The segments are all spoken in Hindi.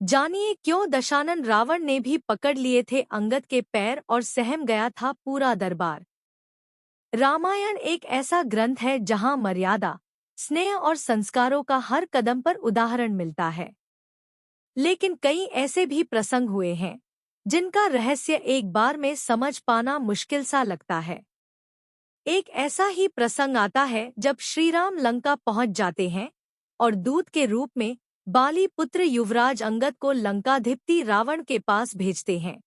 जानिए क्यों दशानन रावण ने भी पकड़ लिए थे अंगद के पैर और सहम गया था पूरा दरबार। रामायण एक ऐसा ग्रंथ है जहां मर्यादा, स्नेह और संस्कारों का हर कदम पर उदाहरण मिलता है। लेकिन कई ऐसे भी प्रसंग हुए हैं जिनका रहस्य एक बार में समझ पाना मुश्किल सा लगता है। एक ऐसा ही प्रसंग आता है जब श्री राम लंका पहुंच जाते हैं और दूत के रूप में बाली पुत्र युवराज अंगद को लंकाधिपति रावण के पास भेजते हैं।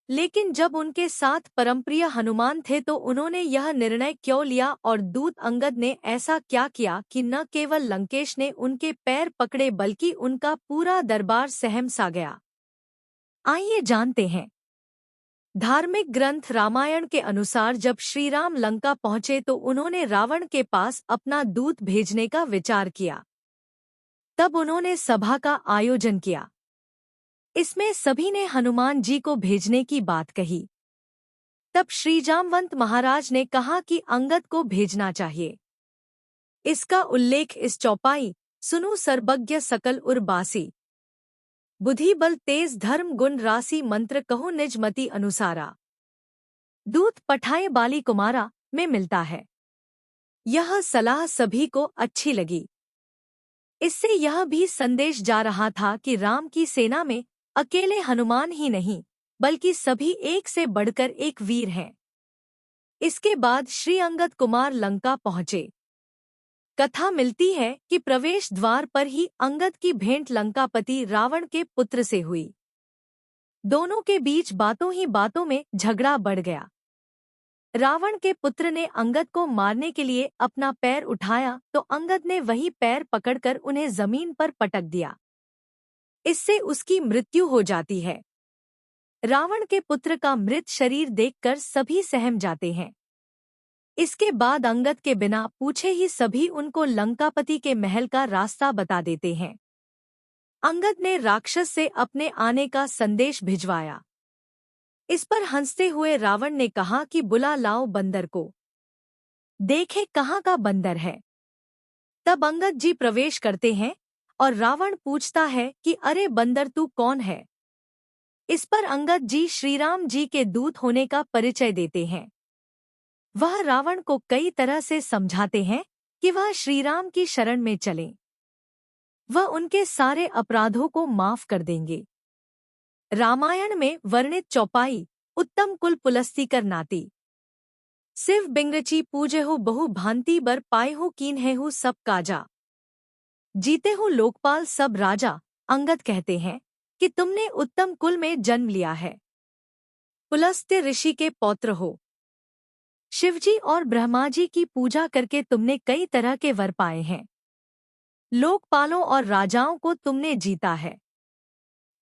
लेकिन जब उनके साथ परमप्रिय हनुमान थे तो उन्होंने यह निर्णय क्यों लिया और दूत अंगद ने ऐसा क्या किया कि न केवल लंकेश ने उनके पैर पकड़े बल्कि उनका पूरा दरबार सहम सा गया। आइए जानते हैं। धार्मिक ग्रंथ रामायण के अनुसार जब श्री राम लंका पहुंचे तो उन्होंने रावण के पास अपना दूत भेजने का विचार किया। तब उन्होंने सभा का आयोजन किया। इसमें सभी ने हनुमान जी को भेजने की बात कही। तब श्री जामवंत महाराज ने कहा कि अंगद को भेजना चाहिए। इसका उल्लेख इस चौपाई सुनु सर्वज्ञ सकल उर्बासी, बुद्धि बल तेज धर्म गुण राशि मंत्र कहूँ निज मति अनुसारा, दूत पठाए बाली कुमारा में मिलता है। यह सलाह सभी को अच्छी लगी। इससे यह भी संदेश जा रहा था कि राम की सेना में अकेले हनुमान ही नहीं बल्कि सभी एक से बढ़कर एक वीर हैं। इसके बाद श्री अंगद कुमार लंका पहुंचे। कथा मिलती है कि प्रवेश द्वार पर ही अंगद की भेंट लंकापति रावण के पुत्र से हुई। दोनों के बीच बातों ही बातों में झगड़ा बढ़ गया। रावण के पुत्र ने अंगद को मारने के लिए अपना पैर उठाया तो अंगद ने वही पैर पकड़कर उन्हें जमीन पर पटक दिया। इससे उसकी मृत्यु हो जाती है। रावण के पुत्र का मृत शरीर देखकर सभी सहम जाते हैं। इसके बाद अंगद के बिना पूछे ही सभी उनको लंकापति के महल का रास्ता बता देते हैं। अंगद ने राक्षस से अपने आने का संदेश भिजवाया। इस पर हंसते हुए रावण ने कहा कि बुला लाओ बंदर को, देखे कहाँ का बंदर है। तब अंगद जी प्रवेश करते हैं और रावण पूछता है कि अरे बंदर तू कौन है। इस पर अंगद जी श्रीराम जी के दूत होने का परिचय देते हैं। वह रावण को कई तरह से समझाते हैं कि वह श्रीराम की शरण में चले। वह उनके सारे अपराधों को माफ कर देंगे। रामायण में वर्णित चौपाई उत्तम कुल पुलस्तिकर नाती, सिव बिंगरची पूजे हो बहु भांति बर पाए हो कीन है हो सब काजा, जीते हो लोकपाल सब राजा। अंगद कहते हैं कि तुमने उत्तम कुल में जन्म लिया है, पुलस्त्य ऋषि के पौत्र हो। शिवजी और ब्रह्मा जी की पूजा करके तुमने कई तरह के वर पाए हैं। लोकपालों और राजाओं को तुमने जीता है।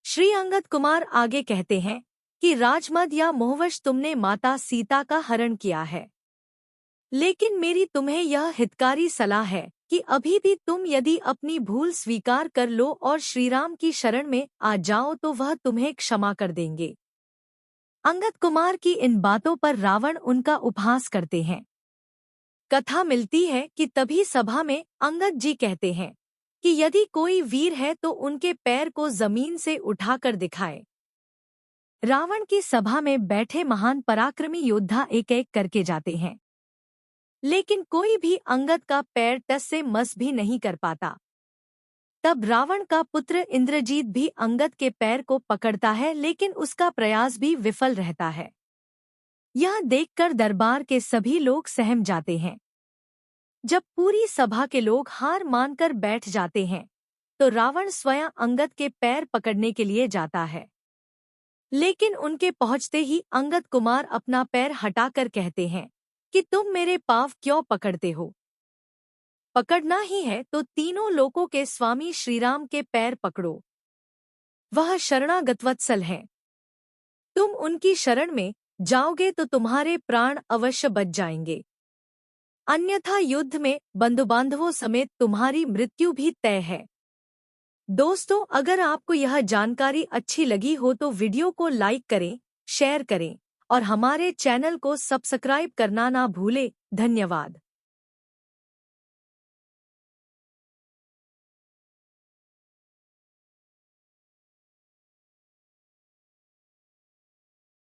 श्री अंगद कुमार आगे कहते हैं कि राजमद या मोहवश तुमने माता सीता का हरण किया है। लेकिन मेरी तुम्हें यह हितकारी सलाह है कि अभी भी तुम यदि अपनी भूल स्वीकार कर लो और श्रीराम की शरण में आ जाओ तो वह तुम्हें क्षमा कर देंगे। अंगद कुमार की इन बातों पर रावण उनका उपहास करते हैं। कथा मिलती है कि तभी सभा में अंगद जी कहते हैं कि यदि कोई वीर है तो उनके पैर को जमीन से उठाकर दिखाए। रावण की सभा में बैठे महान पराक्रमी योद्धा एक एक करके जाते हैं, लेकिन कोई भी अंगद का पैर टस से मस भी नहीं कर पाता। तब रावण का पुत्र इंद्रजीत भी अंगद के पैर को पकड़ता है, लेकिन उसका प्रयास भी विफल रहता है। यह देखकर दरबार के सभी लोग सहम जाते हैं। जब पूरी सभा के लोग हार मानकर बैठ जाते हैं तो रावण स्वयं अंगद के पैर पकड़ने के लिए जाता है। लेकिन उनके पहुंचते ही अंगद कुमार अपना पैर हटाकर कहते हैं कि तुम मेरे पाँव क्यों पकड़ते हो। पकड़ना ही है तो तीनों लोकों के स्वामी श्रीराम के पैर पकड़ो। वह शरणागत वत्सल हैं। तुम उनकी शरण में जाओगे तो तुम्हारे प्राण अवश्य बच जाएंगे, अन्यथा युद्ध में बंधुबांधवों समेत तुम्हारी मृत्यु भी तय है। दोस्तों, अगर आपको यह जानकारी अच्छी लगी हो तो वीडियो को लाइक करें, शेयर करें और हमारे चैनल को सब्सक्राइब करना ना भूलें। धन्यवाद।